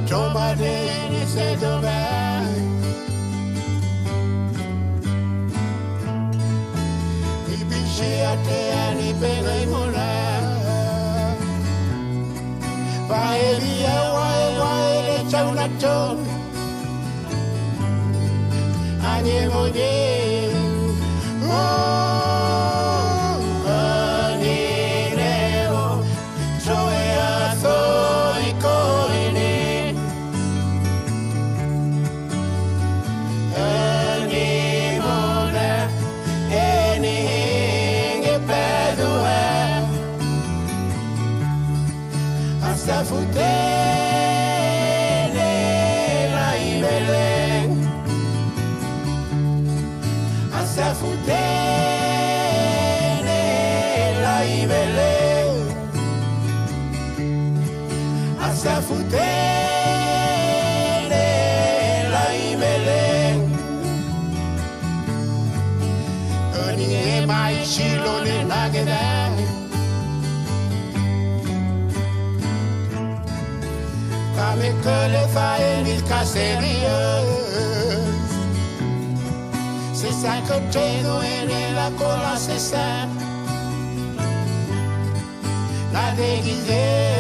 Tombadeni se dov'è? I bici a te anni per i mola. Vai via, vai, c'è una tonne. Andiamo via. Come che le fai il caserio se sai che te duele la cola se sa la deguise